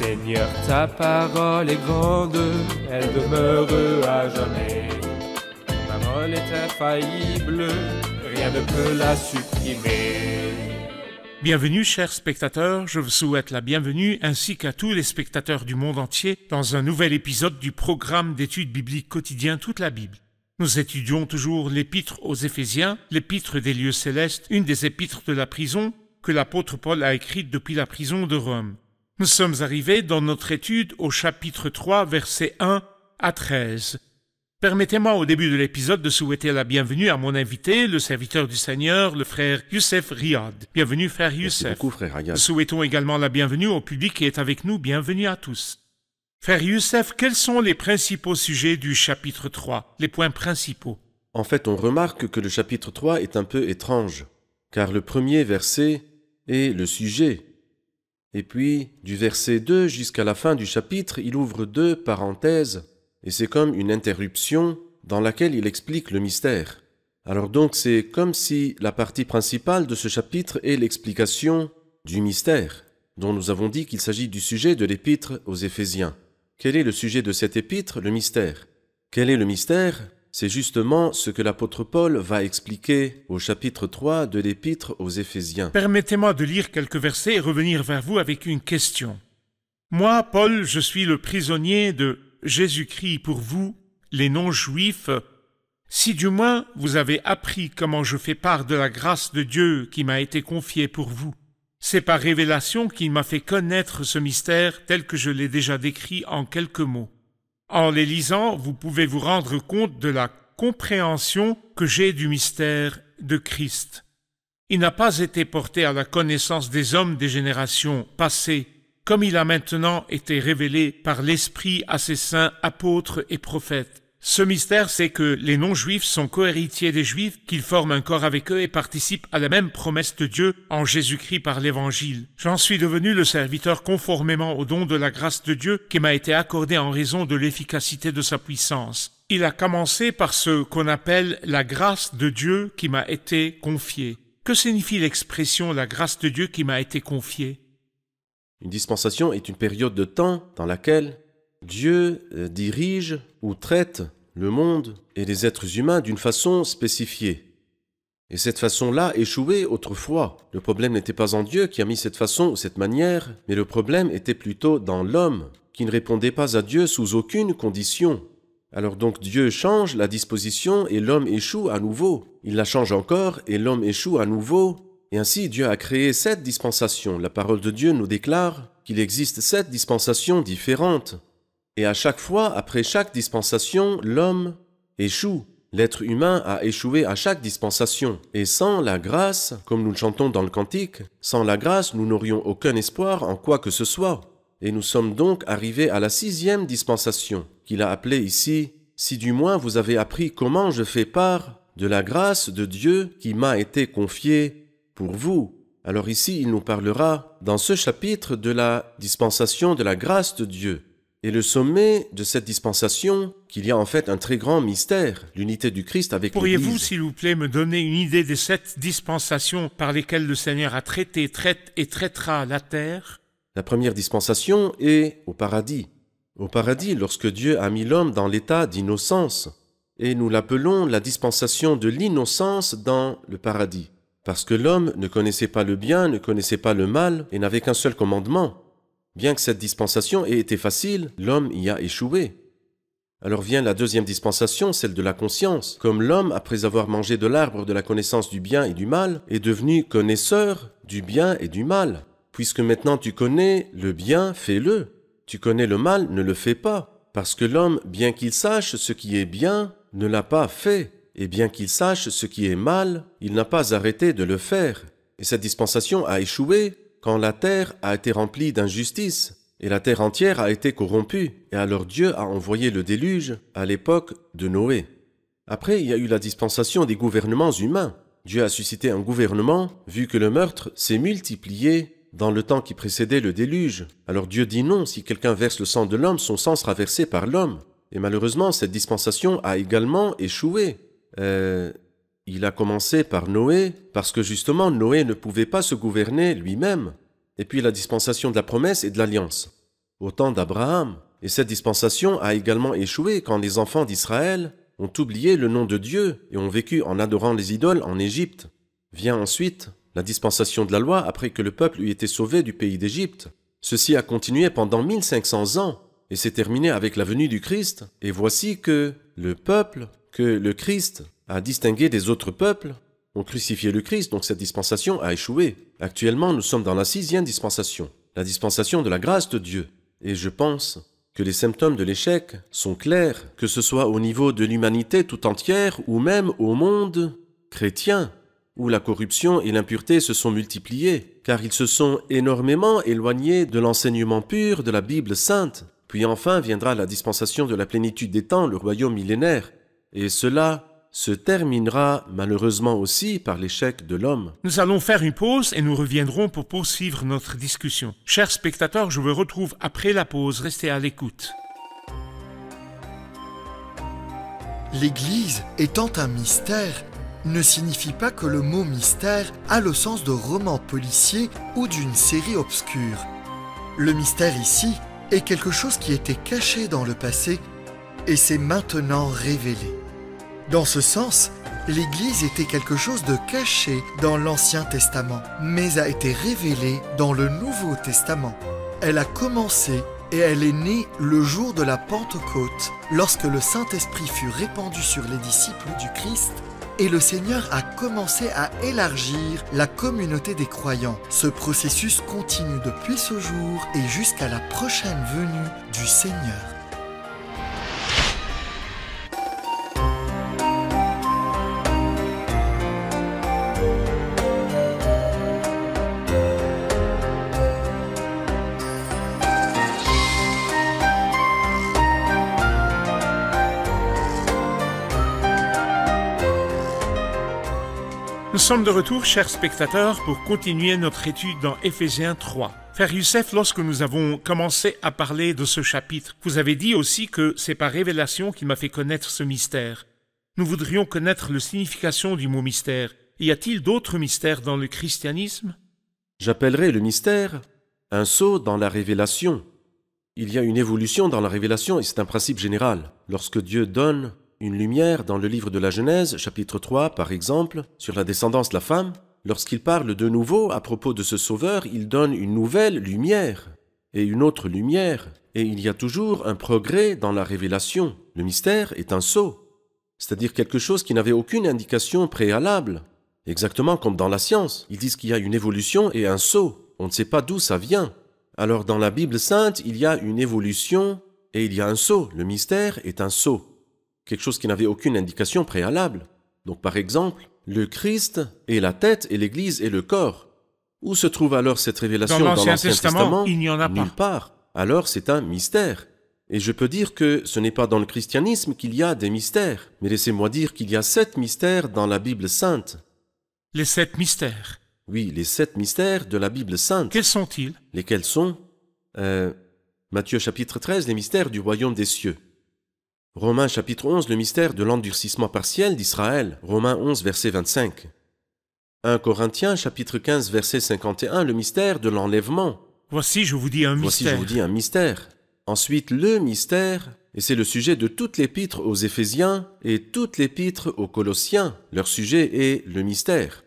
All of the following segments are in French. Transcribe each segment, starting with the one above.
Seigneur, ta parole est grande, elle demeure à jamais. Ta parole est infaillible, rien ne peut la supprimer. Bienvenue, chers spectateurs, je vous souhaite la bienvenue ainsi qu'à tous les spectateurs du monde entier dans un nouvel épisode du programme d'études bibliques quotidien Toute la Bible. Nous étudions toujours l'épître aux Éphésiens, l'épître des lieux célestes, une des épîtres de la prison que l'apôtre Paul a écrite depuis la prison de Rome. Nous sommes arrivés dans notre étude au chapitre 3, versets 1 à 13. Permettez-moi au début de l'épisode de souhaiter la bienvenue à mon invité, le serviteur du Seigneur, le frère Youssef Riyad. Bienvenue, frère Youssef. Merci beaucoup, frère Riyad. Nous souhaitons également la bienvenue au public qui est avec nous. Bienvenue à tous. Frère Youssef, quels sont les principaux sujets du chapitre 3, les points principaux? En fait, on remarque que le chapitre 3 est un peu étrange, car le premier verset est le sujet. Et puis, du verset 2 jusqu'à la fin du chapitre, il ouvre deux parenthèses, et c'est comme une interruption dans laquelle il explique le mystère. Alors donc, c'est comme si la partie principale de ce chapitre est l'explication du mystère, dont nous avons dit qu'il s'agit du sujet de l'épître aux Éphésiens. Quel est le sujet de cette épître? Le mystère. Quel est le mystère? C'est justement ce que l'apôtre Paul va expliquer au chapitre 3 de l'épître aux Éphésiens. Permettez-moi de lire quelques versets et revenir vers vous avec une question. Moi, Paul, je suis le prisonnier de Jésus-Christ pour vous, les non-juifs. Si du moins vous avez appris comment je fais part de la grâce de Dieu qui m'a été confiée pour vous, c'est par révélation qu'il m'a fait connaître ce mystère tel que je l'ai déjà décrit en quelques mots. En les lisant, vous pouvez vous rendre compte de la compréhension que j'ai du mystère de Christ. Il n'a pas été porté à la connaissance des hommes des générations passées, comme il a maintenant été révélé par l'Esprit à ses saints apôtres et prophètes. Ce mystère, c'est que les non-juifs sont cohéritiers des juifs, qu'ils forment un corps avec eux et participent à la même promesse de Dieu en Jésus-Christ par l'Évangile. J'en suis devenu le serviteur conformément au don de la grâce de Dieu qui m'a été accordé en raison de l'efficacité de sa puissance. Il a commencé par ce qu'on appelle la grâce de Dieu qui m'a été confiée. Que signifie l'expression la grâce de Dieu qui m'a été confiée? Une dispensation est une période de temps dans laquelle Dieu dirige ou traite le monde et les êtres humains d'une façon spécifiée. Et cette façon-là échouait autrefois. Le problème n'était pas en Dieu qui a mis cette façon ou cette manière, mais le problème était plutôt dans l'homme, qui ne répondait pas à Dieu sous aucune condition. Alors donc Dieu change la disposition et l'homme échoue à nouveau. Il la change encore et l'homme échoue à nouveau. Et ainsi Dieu a créé 7 dispensations. La parole de Dieu nous déclare qu'il existe 7 dispensations différentes. Et à chaque fois, après chaque dispensation, l'homme échoue. L'être humain a échoué à chaque dispensation. Et sans la grâce, comme nous le chantons dans le cantique, sans la grâce, nous n'aurions aucun espoir en quoi que ce soit. Et nous sommes donc arrivés à la 6e dispensation, qu'il a appelée ici « Si du moins vous avez appris comment je fais part de la grâce de Dieu qui m'a été confiée pour vous ». Alors ici, il nous parlera dans ce chapitre de la dispensation de la grâce de Dieu. Et le sommet de cette dispensation, qu'il y a en fait un très grand mystère, l'unité du Christ avec l'Église. Pourriez-vous, s'il vous plaît, me donner une idée des 7 dispensations par lesquelles le Seigneur a traité, traite et traitera la terre? La première dispensation est au paradis. Au paradis, lorsque Dieu a mis l'homme dans l'état d'innocence. Et nous l'appelons la dispensation de l'innocence dans le paradis. Parce que l'homme ne connaissait pas le bien, ne connaissait pas le mal et n'avait qu'un seul commandement. Bien que cette dispensation ait été facile, l'homme y a échoué. Alors vient la deuxième dispensation, celle de la conscience. Comme l'homme, après avoir mangé de l'arbre de la connaissance du bien et du mal, est devenu connaisseur du bien et du mal. Puisque maintenant tu connais le bien, fais-le. Tu connais le mal, ne le fais pas. Parce que l'homme, bien qu'il sache ce qui est bien, ne l'a pas fait. Et bien qu'il sache ce qui est mal, il n'a pas arrêté de le faire. Et cette dispensation a échoué quand la terre a été remplie d'injustice, et la terre entière a été corrompue, et alors Dieu a envoyé le déluge à l'époque de Noé. Après, il y a eu la dispensation des gouvernements humains. Dieu a suscité un gouvernement, vu que le meurtre s'est multiplié dans le temps qui précédait le déluge. Alors Dieu dit non, si quelqu'un verse le sang de l'homme, son sang sera versé par l'homme. Et malheureusement, cette dispensation a également échoué. Il a commencé par Noé, parce que justement Noé ne pouvait pas se gouverner lui-même. Et puis la dispensation de la promesse et de l'alliance. au temps d'Abraham. Et cette dispensation a également échoué quand les enfants d'Israël ont oublié le nom de Dieu et ont vécu en adorant les idoles en Égypte. Vient ensuite la dispensation de la loi après que le peuple eut été sauvé du pays d'Égypte. Ceci a continué pendant 1500 ans et s'est terminé avec la venue du Christ. Et voici que le peuple, que le Christ a distingué des autres peuples, ont crucifié le Christ, donc cette dispensation a échoué. Actuellement, nous sommes dans la 6e dispensation, la dispensation de la grâce de Dieu. Et je pense que les symptômes de l'échec sont clairs, que ce soit au niveau de l'humanité tout entière ou même au monde chrétien, où la corruption et l'impureté se sont multipliées, car ils se sont énormément éloignés de l'enseignement pur de la Bible sainte. Puis enfin viendra la dispensation de la plénitude des temps, le royaume millénaire. Et cela se terminera malheureusement aussi par l'échec de l'homme. Nous allons faire une pause et nous reviendrons pour poursuivre notre discussion. Chers spectateurs, je vous retrouve après la pause. Restez à l'écoute. L'Église étant un mystère ne signifie pas que le mot mystère a le sens de roman policier ou d'une série obscure. Le mystère ici est quelque chose qui était caché dans le passé et s'est maintenant révélé. Dans ce sens, l'Église était quelque chose de caché dans l'Ancien Testament, mais a été révélée dans le Nouveau Testament. Elle a commencé et elle est née le jour de la Pentecôte, lorsque le Saint-Esprit fut répandu sur les disciples du Christ et le Seigneur a commencé à élargir la communauté des croyants. Ce processus continue depuis ce jour et jusqu'à la prochaine venue du Seigneur. Nous sommes de retour, chers spectateurs, pour continuer notre étude dans Éphésiens 3. Frère Youssef, lorsque nous avons commencé à parler de ce chapitre, vous avez dit aussi que c'est par révélation qu'il m'a fait connaître ce mystère. Nous voudrions connaître la signification du mot mystère. Y a-t-il d'autres mystères dans le christianisme? J'appellerais le mystère un saut dans la révélation. Il y a une évolution dans la révélation et c'est un principe général. Lorsque Dieu donne une lumière dans le livre de la Genèse, chapitre 3, par exemple, sur la descendance de la femme, lorsqu'il parle de nouveau à propos de ce Sauveur, il donne une nouvelle lumière et une autre lumière. Et il y a toujours un progrès dans la révélation. Le mystère est un saut, c'est-à-dire quelque chose qui n'avait aucune indication préalable. Exactement comme dans la science. Ils disent qu'il y a une évolution et un saut. On ne sait pas d'où ça vient. Alors dans la Bible sainte, il y a une évolution et il y a un saut. Le mystère est un saut. Quelque chose qui n'avait aucune indication préalable. Donc par exemple, le Christ est la tête et l'Église est le corps. Où se trouve alors cette révélation dans l'Ancien Testament? Il n'y en a pas. Nulle part. Alors c'est un mystère. Et je peux dire que ce n'est pas dans le christianisme qu'il y a des mystères, mais laissez-moi dire qu'il y a 7 mystères dans la Bible sainte. Les 7 mystères. Oui, les 7 mystères de la Bible sainte. Quels sont-ils? Lesquels sont Matthieu chapitre 13, les mystères du royaume des cieux. Romains chapitre 11, le mystère de l'endurcissement partiel d'Israël. Romains 11, verset 25. 1 Corinthiens chapitre 15, verset 51, le mystère de l'enlèvement. Voici, je vous dis un Voici, mystère. je vous dis un mystère. Ensuite, le mystère, et c'est le sujet de toute l'épître aux Éphésiens et toute l'épître aux Colossiens. Leur sujet est le mystère.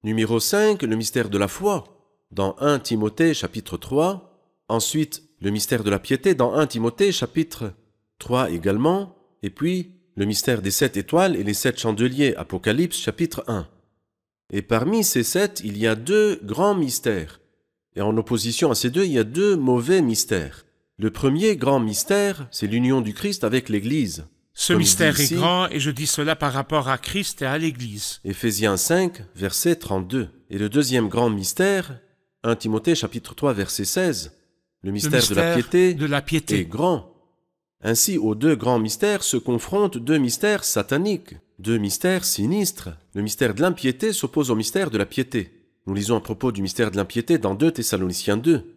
Numéro 5, le mystère de la foi, dans 1 Timothée chapitre 3. Ensuite, le mystère de la piété, dans 1 Timothée chapitre 3 également. Et puis, le mystère des 7 étoiles et les 7 chandeliers, Apocalypse chapitre 1. Et parmi ces 7, il y a 2 grands mystères. Et en opposition à ces 2, il y a 2 mauvais mystères. Le premier grand mystère, c'est l'union du Christ avec l'Église. Ce mystère est grand et je dis cela par rapport à Christ et à l'Église. Éphésiens 5, verset 32. Et le deuxième grand mystère, 1 Timothée chapitre 3, verset 16. Le mystère de la piété est grand. Ainsi, aux 2 grands mystères se confrontent 2 mystères sataniques, 2 mystères sinistres. Le mystère de l'impiété s'oppose au mystère de la piété. Nous lisons à propos du mystère de l'impiété dans 2 Thessaloniciens 2.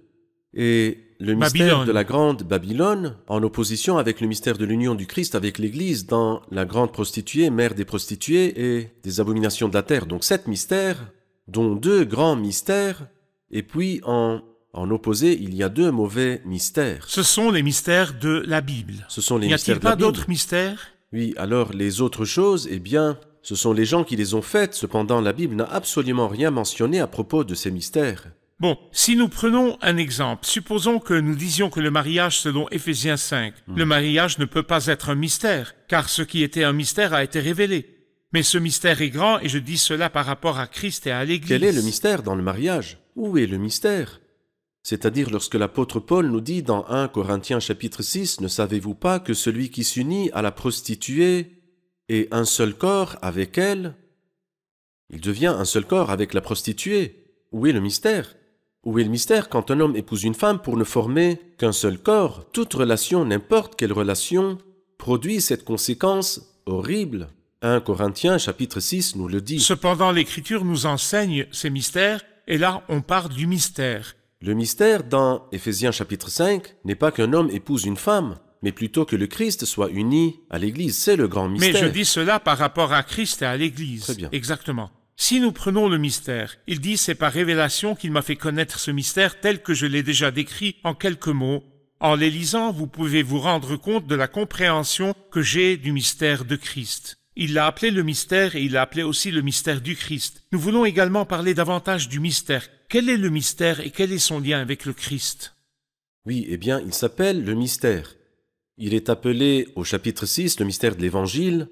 Et le mystère de la grande Babylone, en opposition avec le mystère de l'union du Christ avec l'Église dans la grande prostituée, mère des prostituées et des abominations de la terre. Donc 7 mystères, dont 2 grands mystères. Et puis en en opposé, il y a deux mauvais mystères. Ce sont les mystères de la Bible. Ce sont les N'y mystères a-t-il de la pas Bible. d'autres mystères? Oui, alors les autres choses, eh bien, ce sont les gens qui les ont faites. Cependant, la Bible n'a absolument rien mentionné à propos de ces mystères. Bon, si nous prenons un exemple, supposons que nous disions que le mariage selon Éphésiens 5, le mariage ne peut pas être un mystère, car ce qui était un mystère a été révélé. Mais ce mystère est grand, et je dis cela par rapport à Christ et à l'Église. Quel est le mystère dans le mariage? Où est le mystère? C'est-à-dire lorsque l'apôtre Paul nous dit dans 1 Corinthiens chapitre 6, « Ne savez-vous pas que celui qui s'unit à la prostituée est un seul corps avec elle ?» Il devient un seul corps avec la prostituée. Où est le mystère? Où est le mystère quand un homme épouse une femme pour ne former qu'un seul corps? Toute relation, n'importe quelle relation, produit cette conséquence horrible. 1 Corinthiens chapitre 6 nous le dit. Cependant, l'Écriture nous enseigne ces mystères, et là, on parle du mystère. Le mystère dans Éphésiens chapitre 5 n'est pas qu'un homme épouse une femme, mais plutôt que le Christ soit uni à l'Église. C'est le grand mystère. Mais je dis cela par rapport à Christ et à l'Église. Très bien. Exactement. Si nous prenons le mystère, il dit c'est par révélation qu'il m'a fait connaître ce mystère tel que je l'ai déjà décrit en quelques mots. En les lisant, vous pouvez vous rendre compte de la compréhension que j'ai du mystère de Christ. Il l'a appelé le mystère et il l'a appelé aussi le mystère du Christ. Nous voulons également parler davantage du mystère. Quel est le mystère et quel est son lien avec le Christ? Oui, eh bien, il s'appelle le mystère. Il est appelé au chapitre 6 le mystère de l'Évangile.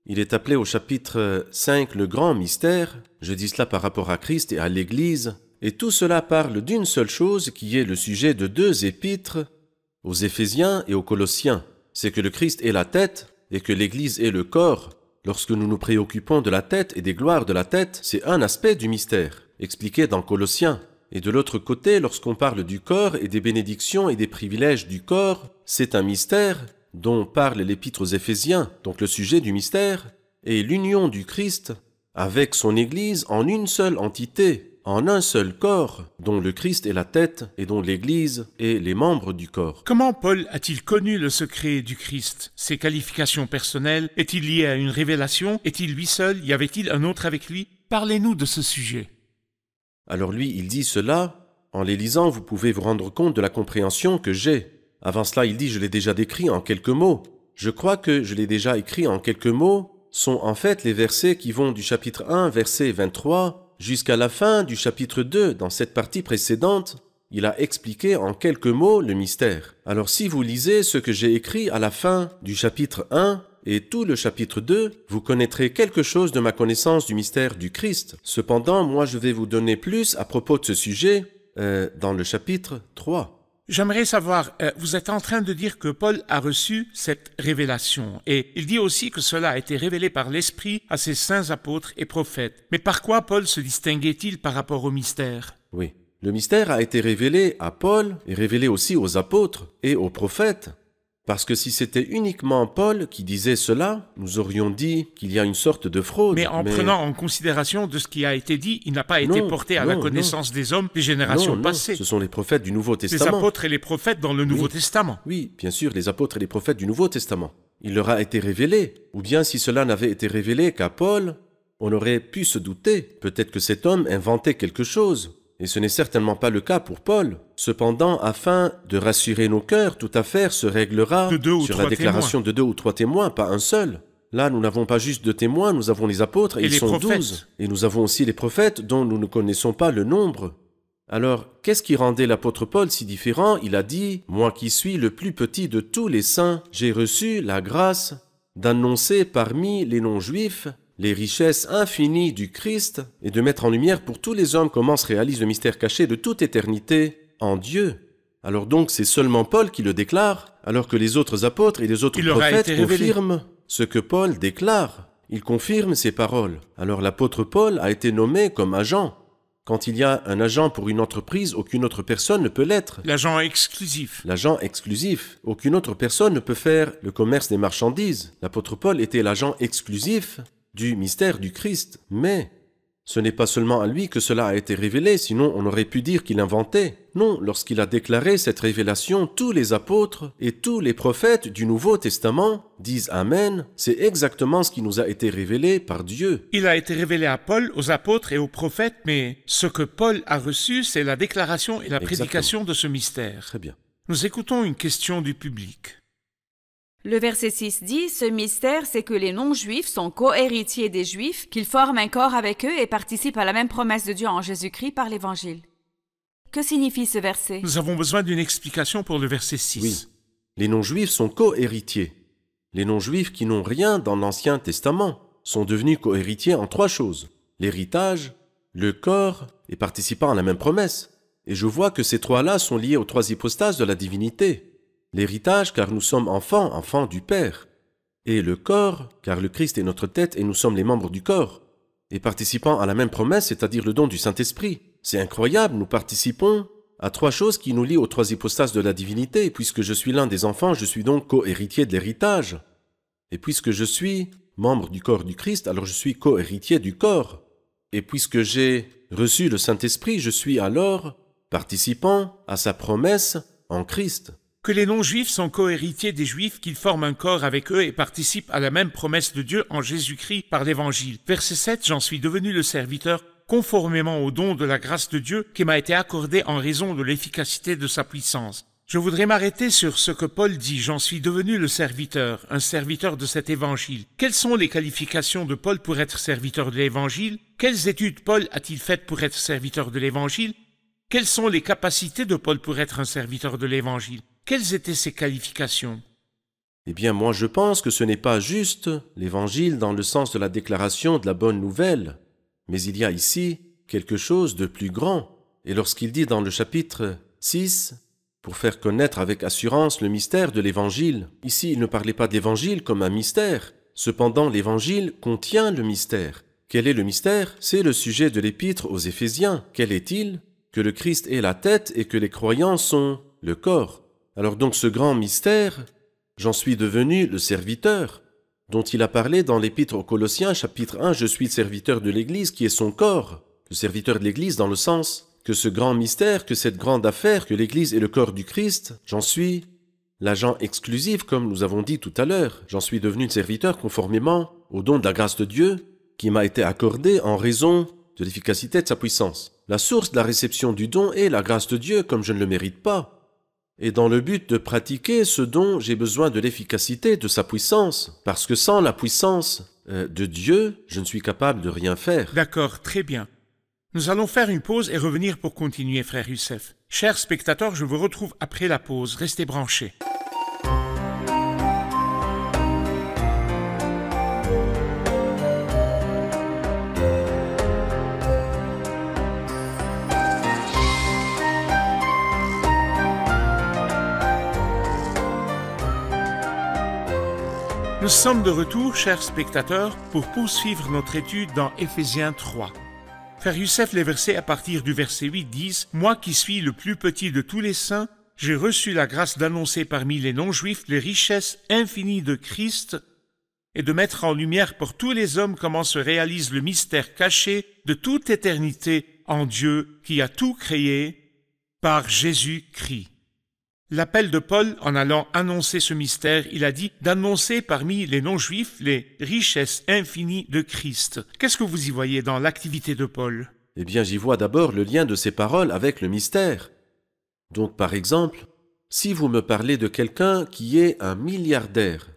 Il est appelé au chapitre 5 le grand mystère. Je dis cela par rapport à Christ et à l'Église. Et tout cela parle d'une seule chose qui est le sujet de deux épîtres, aux Éphésiens et aux Colossiens. C'est que le Christ est la tête et que l'Église est le corps. Lorsque nous nous préoccupons de la tête et des gloires de la tête, c'est un aspect du mystère, expliqué dans Colossiens. Et de l'autre côté, lorsqu'on parle du corps et des bénédictions et des privilèges du corps, c'est un mystère dont parle l'épître aux Éphésiens, donc le sujet du mystère, et l'union du Christ avec son Église en une seule entité, en un seul corps, dont le Christ est la tête et dont l'Église est les membres du corps. Comment Paul a-t-il connu le secret du Christ? Ses qualifications personnelles? Est-il lié à une révélation? Est-il lui seul? Y avait-il un autre avec lui? Parlez-nous de ce sujet. Alors lui, il dit cela, en les lisant, vous pouvez vous rendre compte de la compréhension que j'ai. Avant cela, il dit, je l'ai déjà décrit en quelques mots. Je crois que je l'ai déjà écrit en quelques mots, sont en fait les versets qui vont du chapitre 1, verset 23, jusqu'à la fin du chapitre 2, dans cette partie précédente, il a expliqué en quelques mots le mystère. Alors si vous lisez ce que j'ai écrit à la fin du chapitre 1 et tout le chapitre 2, vous connaîtrez quelque chose de ma connaissance du mystère du Christ. Cependant, moi je vais vous donner plus à propos de ce sujet dans le chapitre 3. J'aimerais savoir, vous êtes en train de dire que Paul a reçu cette révélation, et il dit aussi que cela a été révélé par l'Esprit à ses saints apôtres et prophètes. Mais par quoi Paul se distinguait-il par rapport au mystère? Oui, le mystère a été révélé à Paul et révélé aussi aux apôtres et aux prophètes. Parce que si c'était uniquement Paul qui disait cela, nous aurions dit qu'il y a une sorte de fraude. Mais en prenant en considération de ce qui a été dit, il n'a pas été porté à la connaissance des hommes des générations passées. Ce sont les prophètes du Nouveau Testament. Les apôtres et les prophètes dans le Nouveau Testament. Oui, bien sûr, les apôtres et les prophètes du Nouveau Testament. Il leur a été révélé. Ou bien si cela n'avait été révélé qu'à Paul, on aurait pu se douter. Peut-être que cet homme inventait quelque chose. Et ce n'est certainement pas le cas pour Paul. Cependant, afin de rassurer nos cœurs, toute affaire se réglera sur la déclaration de 2 ou 3 témoins, pas un seul. Là, nous n'avons pas juste 2 témoins, nous avons les apôtres, et ils sont 12. Et nous avons aussi les prophètes, dont nous ne connaissons pas le nombre. Alors, qu'est-ce qui rendait l'apôtre Paul si différent? Il a dit « Moi qui suis le plus petit de tous les saints, j'ai reçu la grâce d'annoncer parmi les non-juifs les richesses infinies du Christ et de mettre en lumière pour tous les hommes comment se réalise le mystère caché de toute éternité en Dieu. » Alors donc c'est seulement Paul qui le déclare, alors que les autres apôtres et les autres prophètes confirment ce que Paul déclare. Il confirme ses paroles. Alors l'apôtre Paul a été nommé comme agent. Quand il y a un agent pour une entreprise, aucune autre personne ne peut l'être. L'agent exclusif. L'agent exclusif. Aucune autre personne ne peut faire le commerce des marchandises. L'apôtre Paul était l'agent exclusif du mystère du Christ. Mais Ce n'est pas seulement à lui que cela a été révélé, sinon on aurait pu dire qu'il inventait. Non, lorsqu'il a déclaré cette révélation, tous les apôtres et tous les prophètes du Nouveau Testament disent Amen. C'est exactement ce qui nous a été révélé par Dieu. Il a été révélé à Paul, aux apôtres et aux prophètes, mais ce que Paul a reçu, c'est la déclaration et la prédication de ce mystère. Très bien. Nous écoutons une question du public. Le verset 6 dit « Ce mystère, c'est que les non-juifs sont co-héritiers des juifs, qu'ils forment un corps avec eux et participent à la même promesse de Dieu en Jésus-Christ par l'Évangile. » Que signifie ce verset? Nous avons besoin d'une explication pour le verset 6. Oui. Les non-juifs sont co-héritiers. Les non-juifs qui n'ont rien dans l'Ancien Testament sont devenus co-héritiers en 3 choses. L'héritage, le corps et participant à la même promesse. Et je vois que ces 3-là sont liés aux 3 hypostases de la divinité. L'héritage, car nous sommes enfants du Père. Et le corps, car le Christ est notre tête et nous sommes les membres du corps. Et participant à la même promesse, c'est-à-dire le don du Saint-Esprit. C'est incroyable, nous participons à 3 choses qui nous lient aux 3 hypostases de la divinité. Puisque je suis l'un des enfants, je suis donc co-héritier de l'héritage. Et puisque je suis membre du corps du Christ, alors je suis co-héritier du corps. Et puisque j'ai reçu le Saint-Esprit, je suis alors participant à sa promesse en Christ. Que les non-juifs sont co-héritiers des juifs, qu'ils forment un corps avec eux et participent à la même promesse de Dieu en Jésus-Christ par l'Évangile. Verset 7, j'en suis devenu le serviteur conformément au don de la grâce de Dieu qui m'a été accordé en raison de l'efficacité de sa puissance. Je voudrais m'arrêter sur ce que Paul dit, j'en suis devenu le serviteur, un serviteur de cet Évangile. Quelles sont les qualifications de Paul pour être serviteur de l'Évangile? Quelles études Paul a-t-il faites pour être serviteur de l'Évangile? Quelles sont les capacités de Paul pour être un serviteur de l'Évangile? Quelles étaient ses qualifications? Eh bien, moi je pense que ce n'est pas juste l'Évangile dans le sens de la déclaration de la bonne nouvelle, mais il y a ici quelque chose de plus grand. Et lorsqu'il dit dans le chapitre 6, pour faire connaître avec assurance le mystère de l'Évangile, ici il ne parlait pas de l'Évangile comme un mystère, cependant l'Évangile contient le mystère. Quel est le mystère? C'est le sujet de l'épître aux Éphésiens. Quel est-il? Que le Christ est la tête et que les croyants sont le corps. Alors donc ce grand mystère, j'en suis devenu le serviteur, dont il a parlé dans l'Épître aux Colossiens, chapitre 1, je suis le serviteur de l'Église qui est son corps. Le serviteur de l'Église dans le sens que ce grand mystère, que cette grande affaire, que l'Église est le corps du Christ, j'en suis l'agent exclusif comme nous avons dit tout à l'heure. J'en suis devenu le serviteur conformément au don de la grâce de Dieu qui m'a été accordé en raison de l'efficacité de sa puissance. La source de la réception du don est la grâce de Dieu comme je ne le mérite pas. Et dans le but de pratiquer ce don, j'ai besoin de l'efficacité de sa puissance, parce que sans la puissance de Dieu, je ne suis capable de rien faire. D'accord, très bien. Nous allons faire une pause et revenir pour continuer, frère Youssef. Chers spectateurs, je vous retrouve après la pause. Restez branchés. Nous sommes de retour, chers spectateurs, pour poursuivre notre étude dans Éphésiens 3. Frère Youssef, les versets à partir du verset 8 disent « Moi qui suis le plus petit de tous les saints, j'ai reçu la grâce d'annoncer parmi les non-juifs les richesses infinies de Christ et de mettre en lumière pour tous les hommes comment se réalise le mystère caché de toute éternité en Dieu qui a tout créé par Jésus-Christ. » L'appel de Paul, en allant annoncer ce mystère, il a dit d'annoncer parmi les non-juifs les richesses infinies de Christ. Qu'est-ce que vous y voyez dans l'activité de Paul? Eh bien, j'y vois d'abord le lien de ces paroles avec le mystère. Donc, par exemple, si vous me parlez de quelqu'un qui est un milliardaire,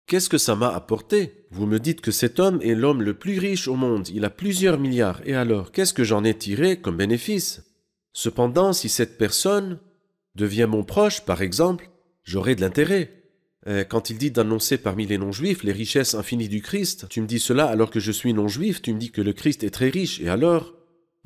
qu'est-ce que ça m'a apporté? Vous me dites que cet homme est l'homme le plus riche au monde, il a plusieurs milliards, et alors, qu'est-ce que j'en ai tiré comme bénéfice? Cependant, si cette personne devient mon proche, par exemple, j'aurai de l'intérêt. Quand il dit d'annoncer parmi les non-juifs les richesses infinies du Christ, tu me dis cela alors que je suis non-juif, tu me dis que le Christ est très riche, et alors?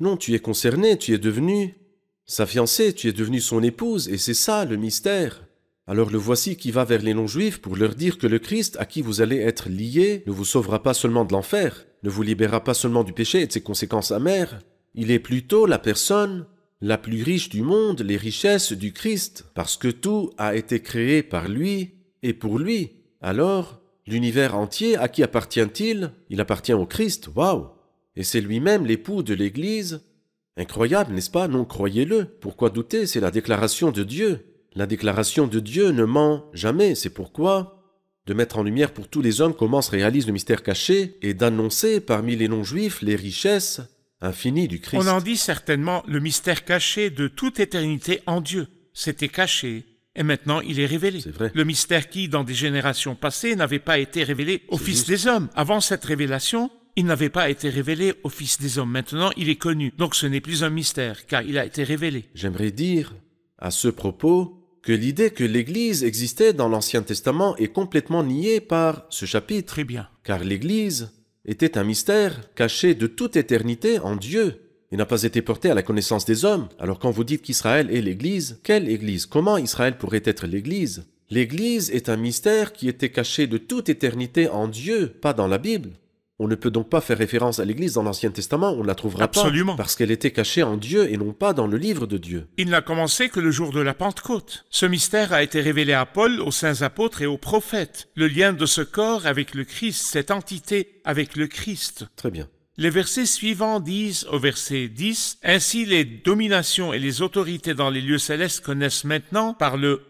Non, tu es concerné, tu es devenu sa fiancée, tu es devenu son épouse, et c'est ça le mystère. Alors le voici qui va vers les non-juifs pour leur dire que le Christ à qui vous allez être liés ne vous sauvera pas seulement de l'enfer, ne vous libérera pas seulement du péché et de ses conséquences amères, il est plutôt la personne la plus riche du monde, les richesses du Christ, parce que tout a été créé par lui et pour lui. Alors, l'univers entier, à qui appartient-il? Il appartient au Christ, waouh! et c'est lui-même l'époux de l'Église. Incroyable, n'est-ce pas? Non, croyez-le. Pourquoi douter? C'est la déclaration de Dieu. La déclaration de Dieu ne ment jamais. C'est pourquoi de mettre en lumière pour tous les hommes comment se réalise le mystère caché et d'annoncer parmi les non-juifs les richesses infinies du Christ. On en dit certainement le mystère caché de toute éternité en Dieu. C'était caché. Et maintenant, il est révélé. C'est vrai. Le mystère qui, dans des générations passées, n'avait pas été révélé au Fils des hommes. Avant cette révélation, il n'avait pas été révélé au Fils des hommes. Maintenant, il est connu. Donc ce n'est plus un mystère, car il a été révélé. J'aimerais dire, à ce propos, que l'idée que l'Église existait dans l'Ancien Testament est complètement niée par ce chapitre. Très bien. Car l'Église était un mystère caché de toute éternité en Dieu. Il n'a pas été porté à la connaissance des hommes. Alors quand vous dites qu'Israël est l'Église, quelle Église? Comment Israël pourrait être l'Église? L'Église est un mystère qui était caché de toute éternité en Dieu, pas dans la Bible. On ne peut donc pas faire référence à l'Église dans l'Ancien Testament, on ne la trouvera Absolument. pas, parce qu'elle était cachée en Dieu et non pas dans le livre de Dieu. Il n'a commencé que le jour de la Pentecôte. Ce mystère a été révélé à Paul, aux saints apôtres et aux prophètes. Le lien de ce corps avec le Christ, cette entité avec le Christ. Très bien. Les versets suivants disent au verset 10, « Ainsi les dominations et les autorités dans les lieux célestes connaissent maintenant, par le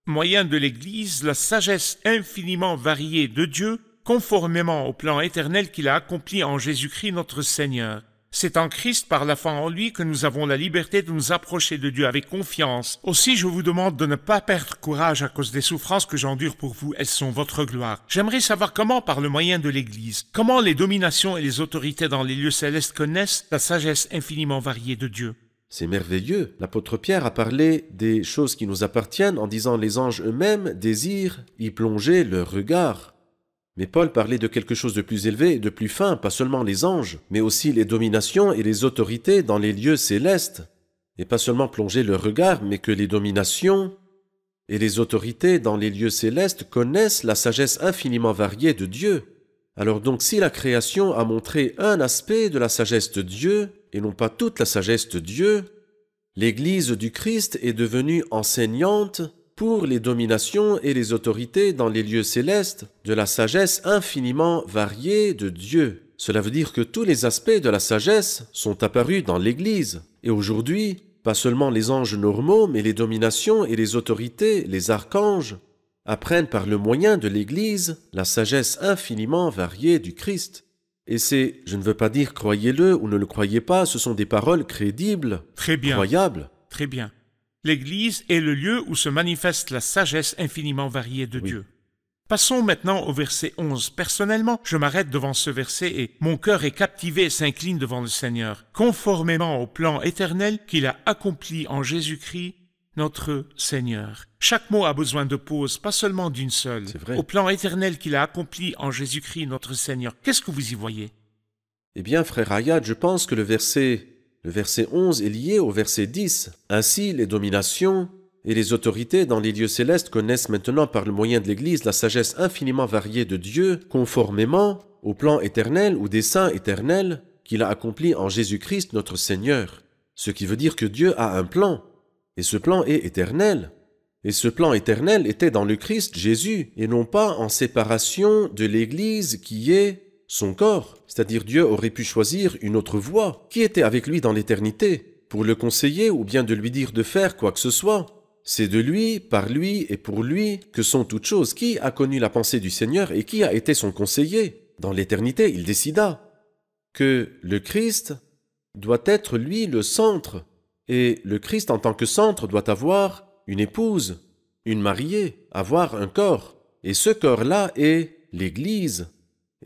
moyen de l'Église, la sagesse infiniment variée de Dieu, conformément au plan éternel qu'il a accompli en Jésus-Christ notre Seigneur. C'est en Christ, par la foi en lui, que nous avons la liberté de nous approcher de Dieu avec confiance. Aussi, je vous demande de ne pas perdre courage à cause des souffrances que j'endure pour vous. Elles sont votre gloire. J'aimerais savoir comment, par le moyen de l'Église, comment les dominations et les autorités dans les lieux célestes connaissent la sagesse infiniment variée de Dieu. C'est merveilleux. L'apôtre Pierre a parlé des choses qui nous appartiennent en disant les anges eux-mêmes désirent y plonger leur regard. Mais Paul parlait de quelque chose de plus élevé et de plus fin, pas seulement les anges, mais aussi les dominations et les autorités dans les lieux célestes. Et pas seulement plonger leur regard, mais que les dominations et les autorités dans les lieux célestes connaissent la sagesse infiniment variée de Dieu. Alors donc si la création a montré un aspect de la sagesse de Dieu, et non pas toute la sagesse de Dieu, l'Église du Christ est devenue enseignante pour les dominations et les autorités dans les lieux célestes de la sagesse infiniment variée de Dieu. Cela veut dire que tous les aspects de la sagesse sont apparus dans l'Église. Et aujourd'hui, pas seulement les anges normaux, mais les dominations et les autorités, les archanges, apprennent par le moyen de l'Église la sagesse infiniment variée du Christ. Et c'est, je ne veux pas dire croyez-le ou ne le croyez pas, ce sont des paroles crédibles, Très bien. croyables. Très bien. L'Église est le lieu où se manifeste la sagesse infiniment variée de Dieu. Passons maintenant au verset 11. Personnellement, je m'arrête devant ce verset et mon cœur est captivé et s'incline devant le Seigneur, conformément au plan éternel qu'il a accompli en Jésus-Christ, notre Seigneur. Chaque mot a besoin de pause, pas seulement d'une seule. C'est vrai. Au plan éternel qu'il a accompli en Jésus-Christ, notre Seigneur. Qu'est-ce que vous y voyez? Eh bien, frère Ayad, je pense que le verset 11 est lié au verset 10. Ainsi, les dominations et les autorités dans les lieux célestes connaissent maintenant par le moyen de l'Église la sagesse infiniment variée de Dieu, conformément au plan éternel ou des saints éternels qu'il a accompli en Jésus-Christ notre Seigneur. Ce qui veut dire que Dieu a un plan, et ce plan est éternel. Et ce plan éternel était dans le Christ Jésus, et non pas en séparation de l'Église qui est son corps, c'est-à-dire Dieu aurait pu choisir une autre voie, qui était avec lui dans l'éternité, pour le conseiller ou bien de lui dire de faire quoi que ce soit. C'est de lui, par lui et pour lui que sont toutes choses. Qui a connu la pensée du Seigneur et qui a été son conseiller? Dans l'éternité, il décida que le Christ doit être lui le centre, et le Christ en tant que centre doit avoir une épouse, une mariée, avoir un corps, et ce corps-là est l'Église.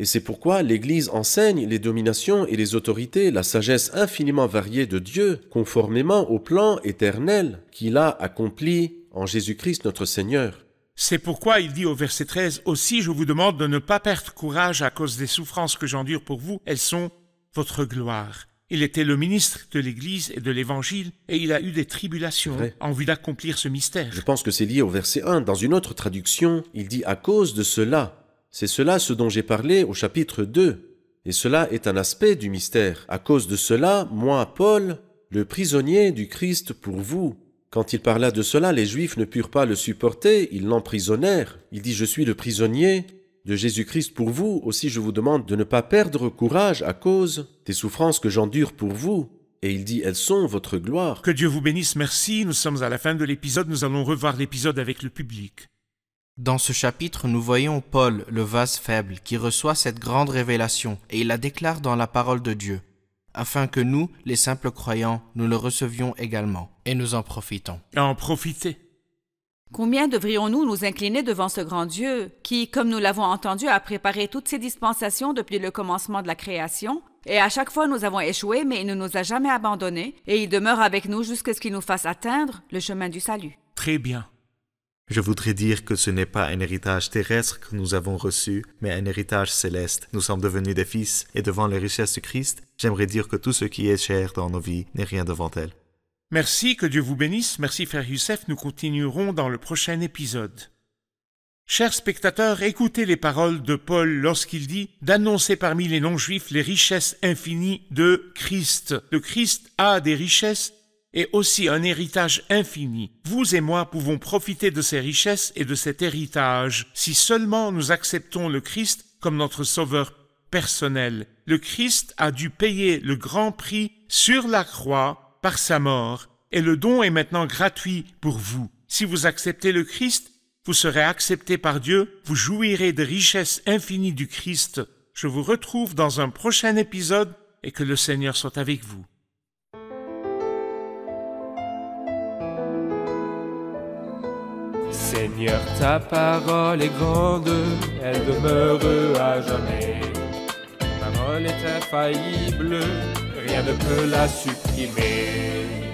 Et c'est pourquoi l'Église enseigne les dominations et les autorités, la sagesse infiniment variée de Dieu, conformément au plan éternel qu'il a accompli en Jésus-Christ notre Seigneur. C'est pourquoi il dit au verset 13, « Aussi je vous demande de ne pas perdre courage à cause des souffrances que j'endure pour vous, elles sont votre gloire. » Il était le ministre de l'Église et de l'Évangile, et il a eu des tribulations en vue d'accomplir ce mystère. Je pense que c'est lié au verset 1. Dans une autre traduction, il dit « à cause de cela ». C'est cela ce dont j'ai parlé au chapitre 2. Et cela est un aspect du mystère. À cause de cela, moi, Paul, le prisonnier du Christ pour vous. Quand il parla de cela, les Juifs ne purent pas le supporter, ils l'emprisonnèrent. Il dit « Je suis le prisonnier de Jésus-Christ pour vous, aussi je vous demande de ne pas perdre courage à cause des souffrances que j'endure pour vous. Et il dit, elles sont votre gloire. Que Dieu vous bénisse, merci. Nous sommes à la fin de l'épisode, nous allons revoir l'épisode avec le public. Dans ce chapitre, nous voyons Paul, le vase faible, qui reçoit cette grande révélation, et il la déclare dans la parole de Dieu, afin que nous, les simples croyants, nous le recevions également, et nous en profitons. À en profiter. Combien devrions-nous nous incliner devant ce grand Dieu qui, comme nous l'avons entendu, a préparé toutes ces dispensations depuis le commencement de la création, et à chaque fois nous avons échoué, mais il ne nous a jamais abandonnés, et il demeure avec nous jusqu'à ce qu'il nous fasse atteindre le chemin du salut. Très bien. Je voudrais dire que ce n'est pas un héritage terrestre que nous avons reçu, mais un héritage céleste. Nous sommes devenus des fils, et devant les richesses de Christ, j'aimerais dire que tout ce qui est cher dans nos vies n'est rien devant elle. Merci, que Dieu vous bénisse. Merci, frère Youssef. Nous continuerons dans le prochain épisode. Chers spectateurs, écoutez les paroles de Paul lorsqu'il dit d'annoncer parmi les non-juifs les richesses infinies de Christ. Le Christ a des richesses et aussi un héritage infini. Vous et moi pouvons profiter de ces richesses et de cet héritage si seulement nous acceptons le Christ comme notre sauveur personnel. Le Christ a dû payer le grand prix sur la croix par sa mort, et le don est maintenant gratuit pour vous. Si vous acceptez le Christ, vous serez accepté par Dieu, vous jouirez des richesses infinies du Christ. Je vous retrouve dans un prochain épisode et que le Seigneur soit avec vous. Seigneur, ta parole est grande, elle demeure à jamais. Ta parole est infaillible, rien ne peut la supprimer.